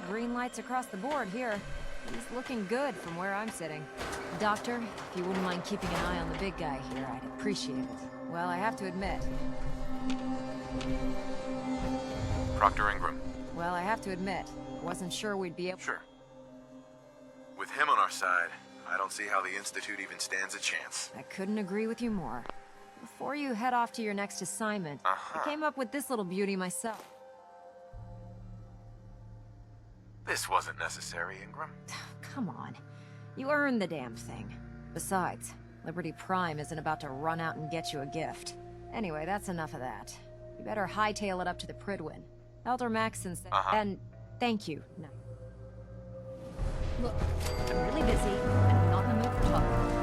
green lights across the board here. He's looking good from where I'm sitting. Doctor, if you wouldn't mind keeping an eye on the big guy here, I'd appreciate it. Well, I have to admit... Proctor Ingram. Well, I have to admit, wasn't sure we'd be able... Sure. With him on our side, I don't see how the Institute even stands a chance. I couldn't agree with you more. Before you head off to your next assignment, I came up with this little beauty myself. This wasn't necessary, Ingram. Come on. You earned the damn thing. Besides, Liberty Prime isn't about to run out and get you a gift. Anyway, that's enough of that. You better hightail it up to the Prydwen. Elder Maxson said... And thank you. No. Look, I'm really busy, and I'm not in the mood for talking.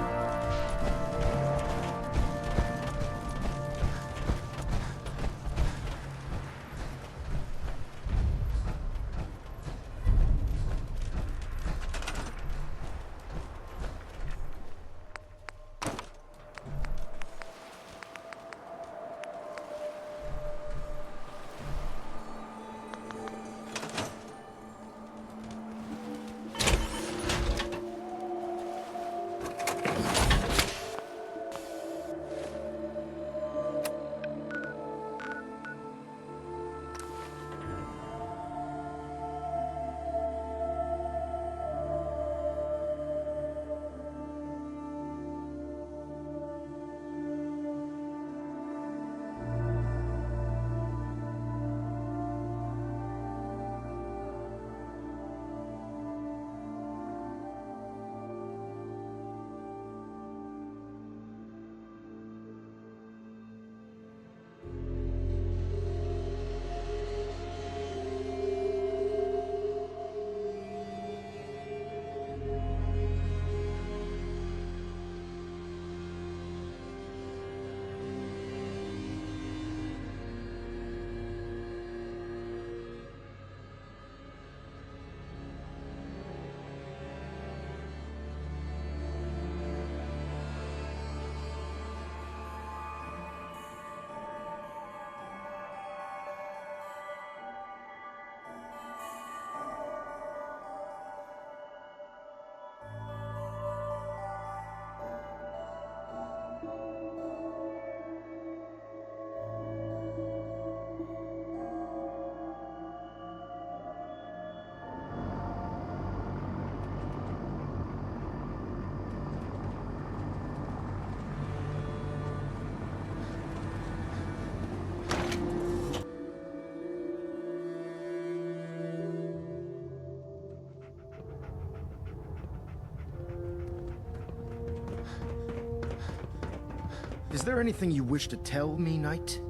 Is there anything you wish to tell me, Knight?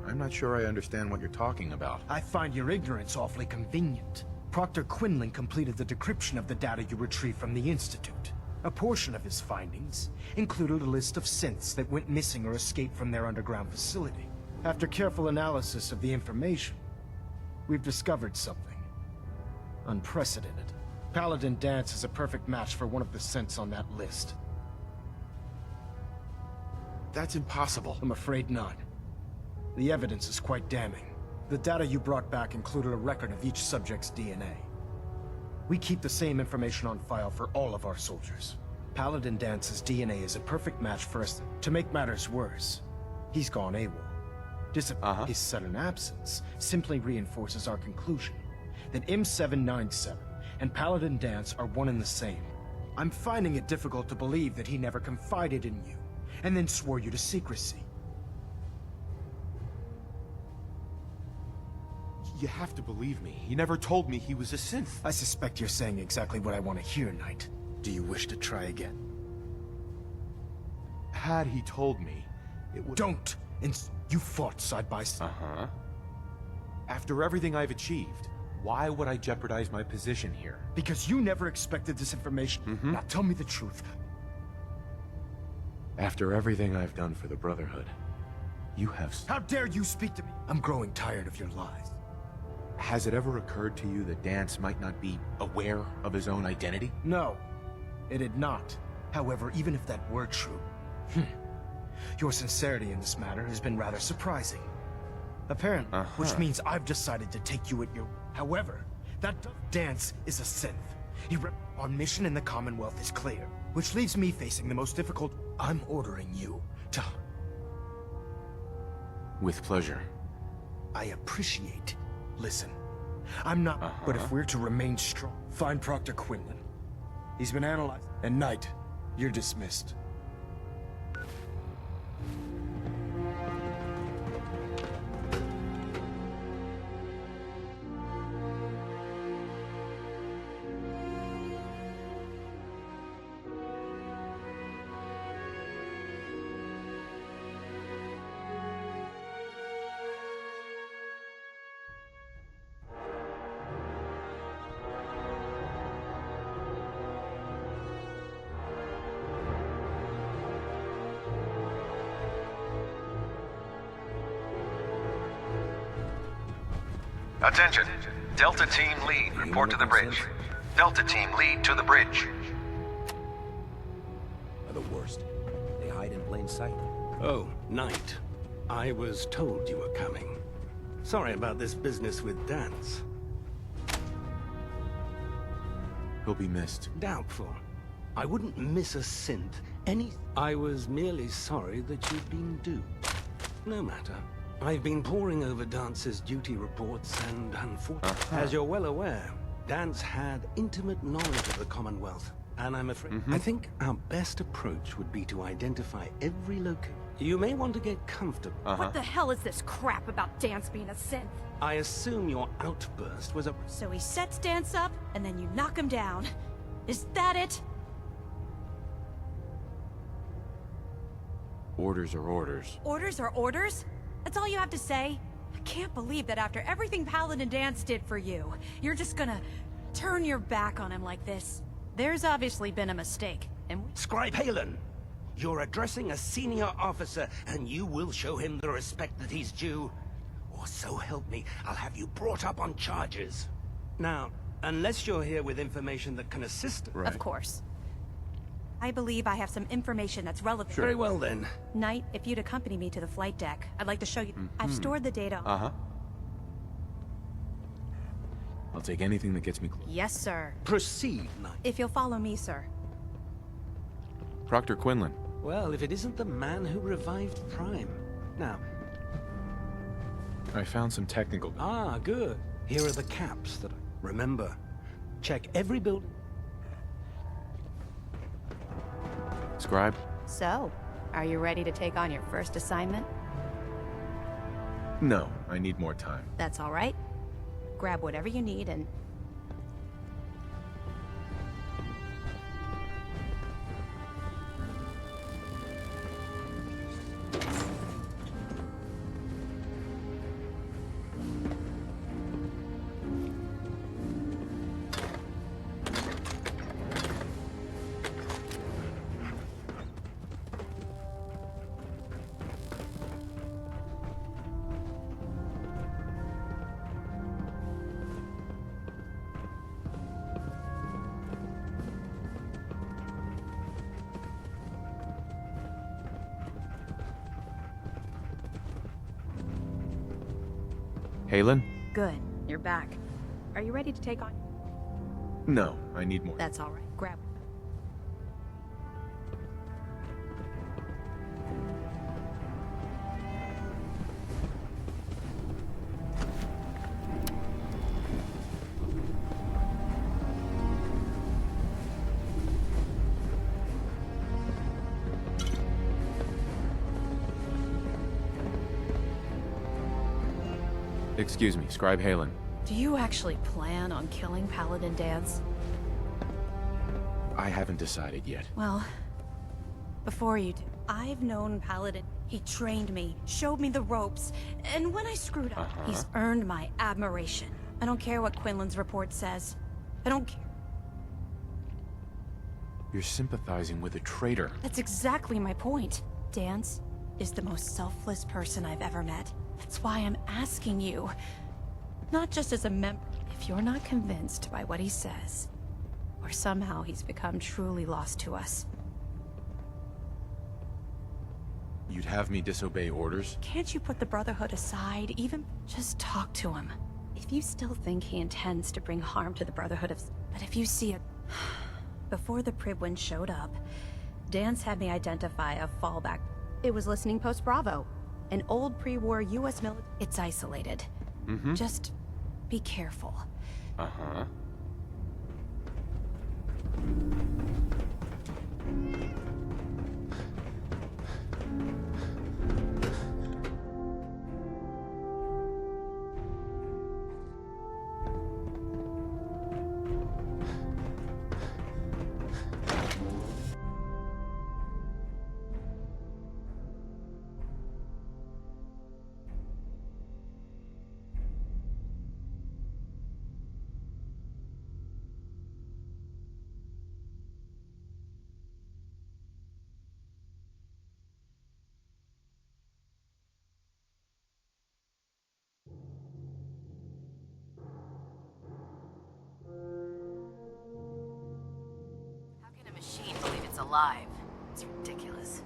I'm not sure I understand what you're talking about. I find your ignorance awfully convenient. Proctor Quinlan completed the decryption of the data you retrieved from the Institute. A portion of his findings included a list of synths that went missing or escaped from their underground facility. After careful analysis of the information, we've discovered something unprecedented. Paladin Danse is a perfect match for one of the synths on that list. That's impossible. I'm afraid not. The evidence is quite damning. The data you brought back included a record of each subject's DNA. We keep the same information on file for all of our soldiers. Paladin Danse's DNA is a perfect match for us. To make matters worse, he's gone AWOL. His sudden absence simply reinforces our conclusion that M797 and Paladin Danse are one and the same. I'm finding it difficult to believe that he never confided in you, and then swore you to secrecy. You have to believe me. He never told me he was a synth. I suspect you're saying exactly what I want to hear, Knight. Do you wish to try again? Had he told me, it would... Don't! You fought side by side. After everything I've achieved, why would I jeopardize my position here? Because you never expected this information. Now tell me the truth. After everything I've done for the Brotherhood, you have... How dare you speak to me? I'm growing tired of your lies. Has it ever occurred to you that Danse might not be aware of his own identity? No, it had not. However, even if that were true, your sincerity in this matter has been rather surprising. Apparently, which means I've decided to take you at your... However, that Dance is a synth. Our mission in the Commonwealth is clear, which leaves me facing the most difficult... I'm ordering you to... With pleasure. I appreciate. Listen, I'm not... But if we're to remain strong, find Proctor Quinlan. He's been analyzed. And Knight, you're dismissed. Attention. Delta Team Lead, report to the bridge. Delta Team Lead to the bridge. Are the worst. They hide in plain sight. Oh, Knight. I was told you were coming. Sorry about this business with Dance. He'll be missed. Doubtful. I wouldn't miss a synth. I was merely sorry that you'd been duped. No matter. I've been poring over Dance's duty reports and unfortunately, as you're well aware, Dance had intimate knowledge of the Commonwealth. And I'm afraid... I think our best approach would be to identify every location. You may want to get comfortable. What the hell is this crap about Dance being a synth? I assume your outburst was a... So he sets Dance up, and then you knock him down. Is that it? Orders are orders. Orders are orders? That's all you have to say? I can't believe that after everything Paladin Dance did for you, you're just gonna turn your back on him like this. There's obviously been a mistake, and Scribe Halen, you're addressing a senior officer, and you will show him the respect that he's due. Or so help me, I'll have you brought up on charges. Now, unless you're here with information that can assist us... Of course. I believe I have some information that's relevant. Very well then. Knight, if you'd accompany me to the flight deck, I'd like to show you... I've stored the data... I'll take anything that gets me close. Yes, sir. Proceed, Knight. If you'll follow me, sir. Proctor Quinlan. Well, if it isn't the man who revived Prime. Now... I found some technical... Ah, good. Here are the caps that I... Remember, check every building... Scribe? So, are you ready to take on your first assignment? No, I need more time. That's all right. Grab whatever you need and... Halen? Good. You're back. Are you ready to take on... No, I need more. That's all right. Grab... Excuse me, Scribe Halen. Do you actually plan on killing Paladin Dance? I haven't decided yet. Well, before you do, I've known Paladin. He trained me, showed me the ropes, and when I screwed up, he's earned my admiration. I don't care what Quinlan's report says. I don't care. You're sympathizing with a traitor. That's exactly my point. Dance is the most selfless person I've ever met. That's why I'm asking you. Not just as a member. If you're not convinced by what he says, or somehow he's become truly lost to us, You'd have me disobey orders? Can't you put the Brotherhood aside? Even just talk to him. If you still think he intends to bring harm to the Brotherhood of... But if you see it... Before the Prydwen showed up, Dance had me identify a fallback. It was Listening Post Bravo. An old pre-war US military... It's isolated. Just be careful. Uh-huh. How can a machine believe it's alive? It's ridiculous.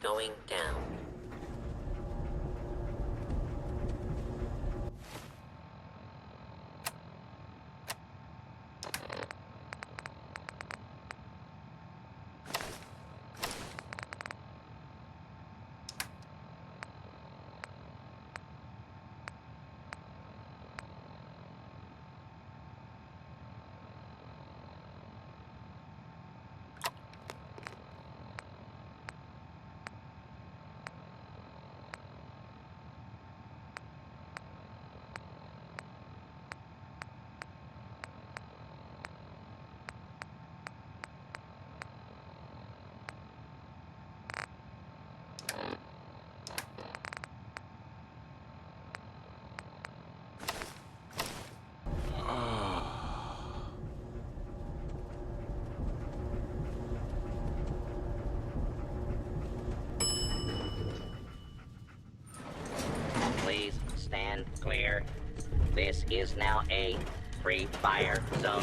Going down. Please stand clear. This is now a free fire zone.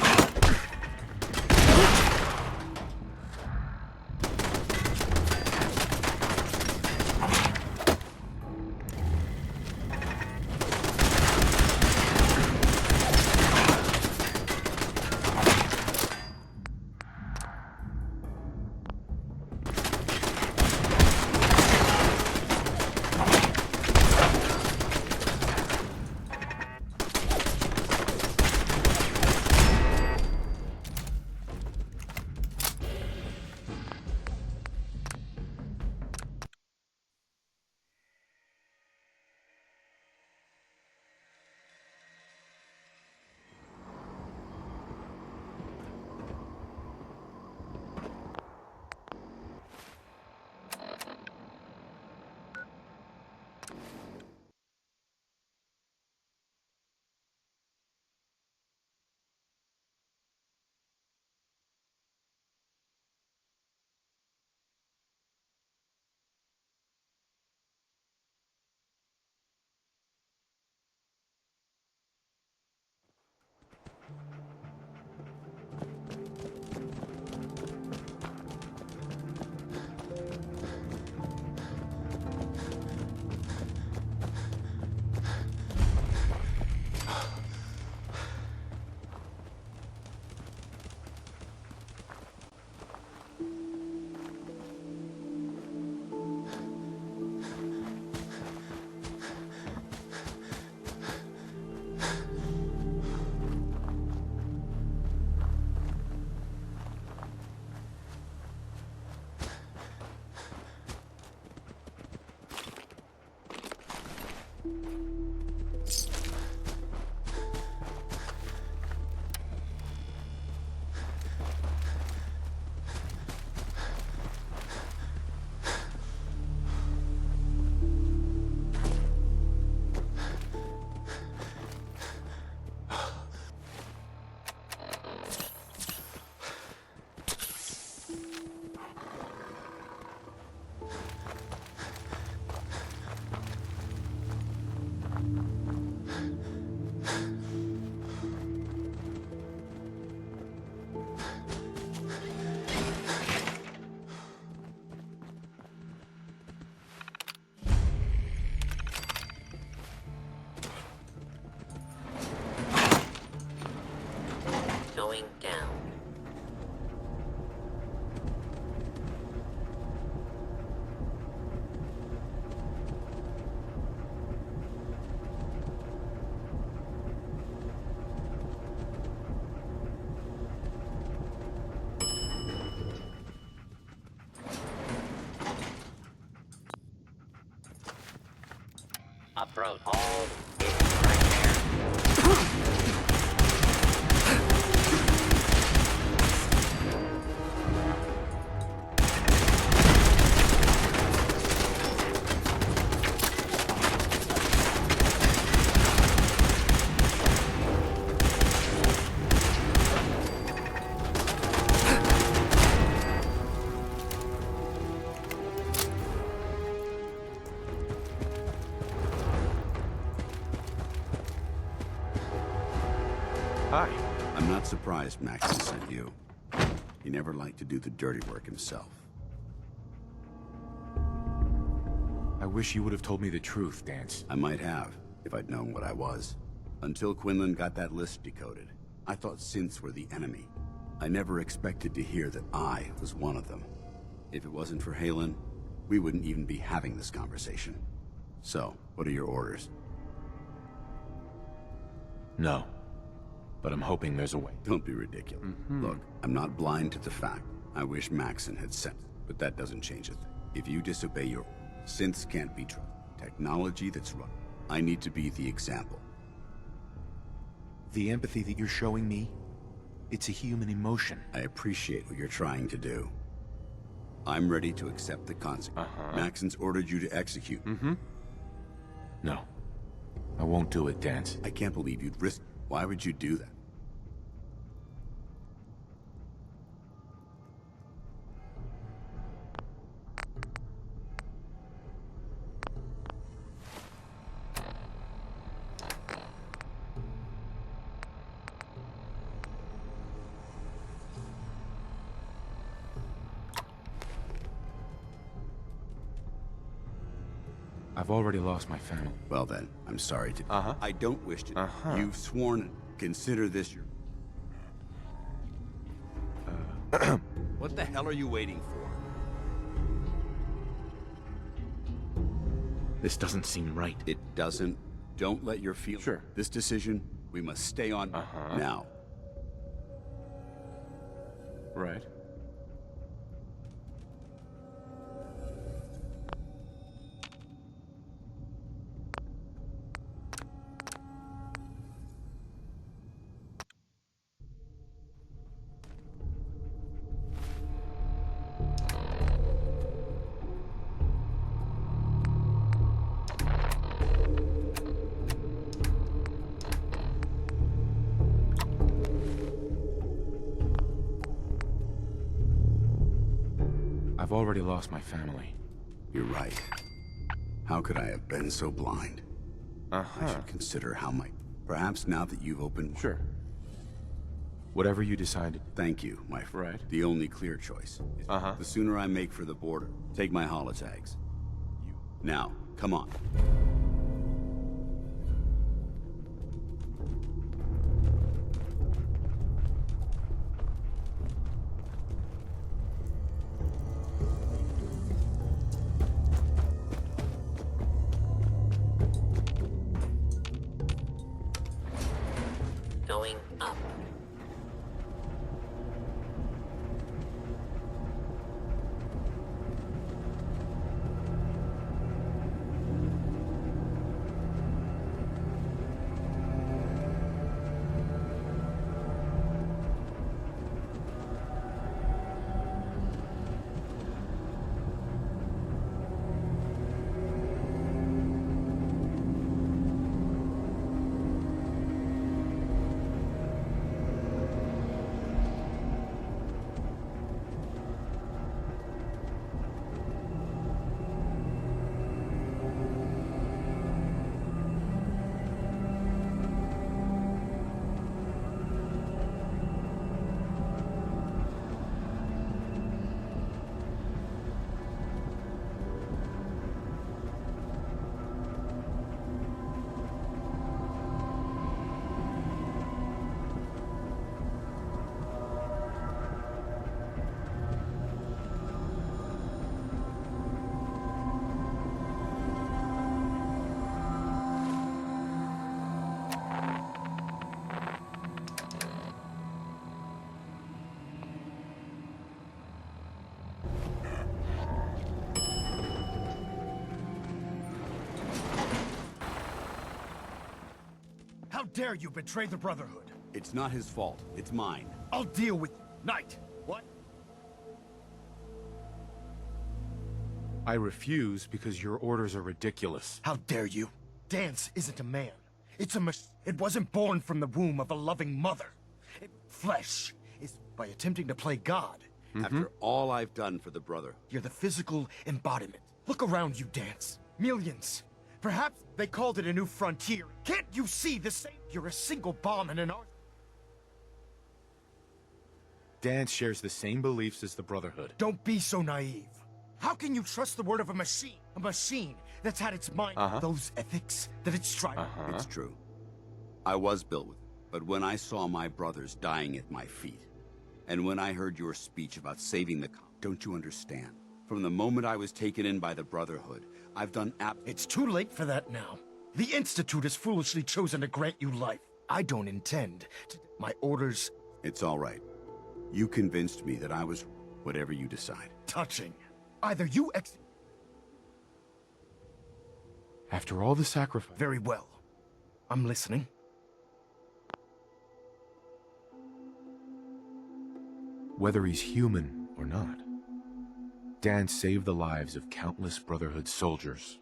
throat. Hold it right there. Hi. I'm not surprised Maxon sent you. He never liked to do the dirty work himself. I wish you would have told me the truth, Dance. I might have, if I'd known what I was. Until Quinlan got that list decoded, I thought synths were the enemy. I never expected to hear that I was one of them. If it wasn't for Haylen, we wouldn't even be having this conversation. So, what are your orders? No. But I'm hoping there's a way. Don't be ridiculous. Look, I'm not blind to the fact I wish Maxon had sent, but that doesn't change a thing. If you disobey your synths can't be trusted. Technology that's run. I need to be the example. The empathy that you're showing me, it's a human emotion. I appreciate what you're trying to do. I'm ready to accept the consequence. Maxon's ordered you to execute. No. I won't do it, Dance. I can't believe you'd risk. Why would you do that? I've already lost my family. Well then, I'm sorry to... I don't wish to... You've sworn... Consider this your... What the hell are you waiting for? This doesn't seem right. It doesn't. Don't let your feelings... Sure. This decision, we must stay on... Now. Right. I've already lost my family. You're right. How could I have been so blind? I should consider how my... Perhaps now that you've opened... Sure. Whatever you decided. Thank you, my friend. Right. The only clear choice. The sooner I make for the border, take my holotags. Now, come on. Going up. How dare you betray the Brotherhood? It's not his fault. It's mine. I'll deal with Knight. What? I refuse because your orders are ridiculous. How dare you? Dance isn't a man. It's a It wasn't born from the womb of a loving mother. Flesh is by attempting to play God. After all I've done for the Brotherhood. You're the physical embodiment. Look around you, Dance. Millions. Perhaps they called it a new frontier. Can't you see the same? You're a single bomb in an arsenal. Dance shares the same beliefs as the Brotherhood. Don't be so naive. How can you trust the word of a machine? A machine that's had its mind, those ethics that it's striving. It's true. I was built with it. But when I saw my brothers dying at my feet, and when I heard your speech about saving the don't you understand? From the moment I was taken in by the Brotherhood, I've done It's too late for that now. The Institute has foolishly chosen to grant you life. I don't intend to... My orders... It's all right. You convinced me that I was... whatever you decide. Touching. Either you After all the sacrifice... Very well. I'm listening. Whether he's human or not, Dance saved the lives of countless Brotherhood soldiers.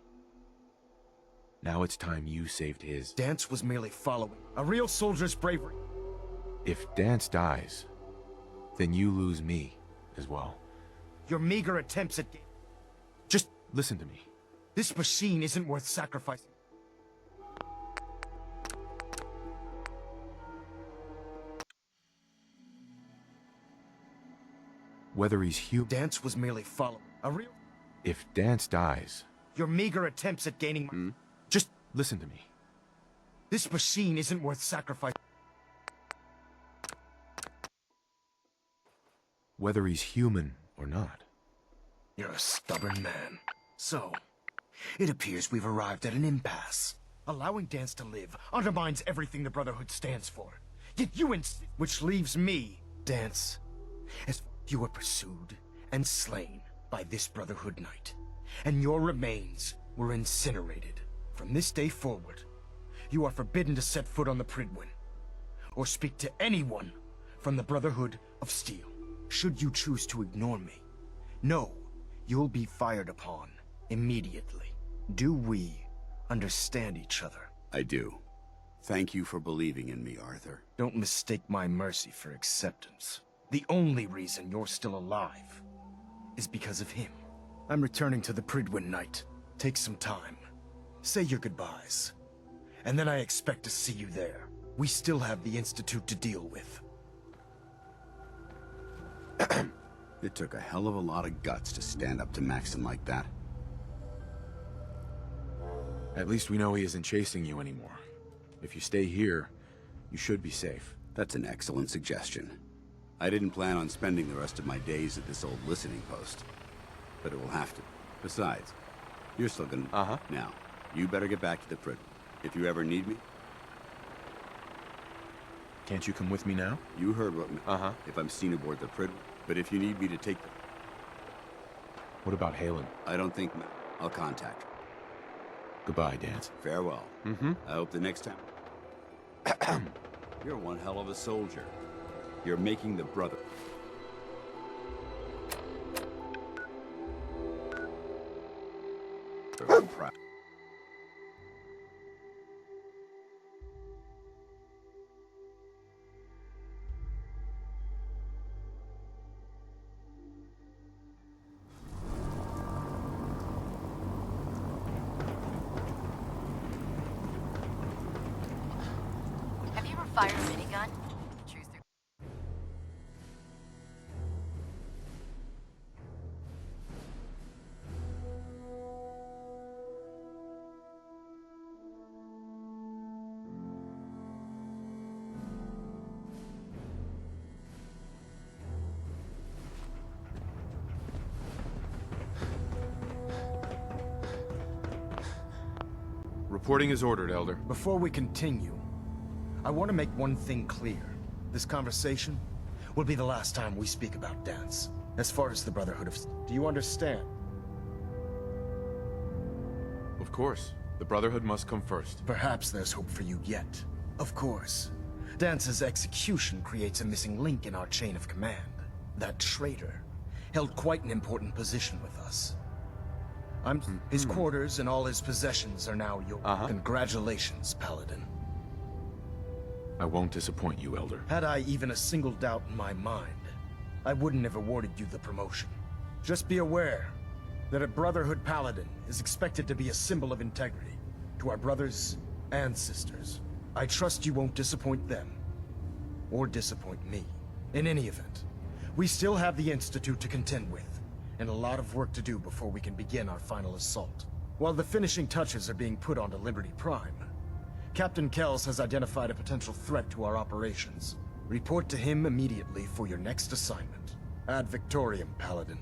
Now it's time you saved his. Dance was merely following. A real soldier's bravery. If Dance dies, then you lose me as well. Your meager attempts at... Just listen to me. This machine isn't worth sacrificing. Whether he's human... Dance was merely following. A real... If Dance dies... Your meager attempts at gaining... Just listen to me. This machine isn't worth sacrificing. Whether he's human or not. You're a stubborn man. So, it appears we've arrived at an impasse. Allowing Dance to live undermines everything the Brotherhood stands for. Yet you insist... Which leaves me, Dance, as you were pursued and slain by this Brotherhood Knight, and your remains were incinerated. From this day forward, you are forbidden to set foot on the Prydwen, or speak to anyone from the Brotherhood of Steel. Should you choose to ignore me, know you'll be fired upon immediately. Do we understand each other? I do. Thank you for believing in me, Arthur. Don't mistake my mercy for acceptance. The only reason you're still alive is because of him. I'm returning to the Prydwen Knight. Take some time. Say your goodbyes. And then I expect to see you there. We still have the Institute to deal with. It took a hell of a lot of guts to stand up to Maxton like that. At least we know he isn't chasing you anymore. If you stay here, you should be safe. That's an excellent suggestion. I didn't plan on spending the rest of my days at this old listening post. But it will have to. Besides, you're still gonna... Now, you better get back to the Prydwen. If you ever need me... Can't you come with me now? You heard what... If I'm seen aboard the Prydwen. But if you need me to take the... What about Halen? I don't think... I'll contact her. Goodbye, Dance. Farewell. I hope the next time... You're one hell of a soldier. You're making the brother... Proud. Have you ever fired a minigun? Choose the... Reporting is ordered, Elder. Before we continue, I want to make one thing clear. This conversation will be the last time we speak about Dance. As far as the Brotherhood of... Do you understand? Of course. The Brotherhood must come first. Perhaps there's hope for you yet. Of course. Dance's execution creates a missing link in our chain of command. That traitor held quite an important position with us. His quarters and all his possessions are now yours. Congratulations, Paladin. I won't disappoint you, Elder. Had I even a single doubt in my mind, I wouldn't have awarded you the promotion. Just be aware that a Brotherhood Paladin is expected to be a symbol of integrity to our brothers and sisters. I trust you won't disappoint them, or disappoint me. In any event, we still have the Institute to contend with, and a lot of work to do before we can begin our final assault. While the finishing touches are being put onto Liberty Prime, Captain Kells has identified a potential threat to our operations. Report to him immediately for your next assignment. Ad Victoriam, Paladin.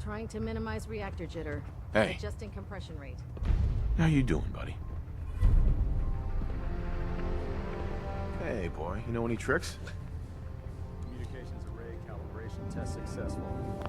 Trying to minimize reactor jitter. Hey. Adjusting compression rate. How you doing, buddy? Hey, boy. You know any tricks? Communications array calibration test successful.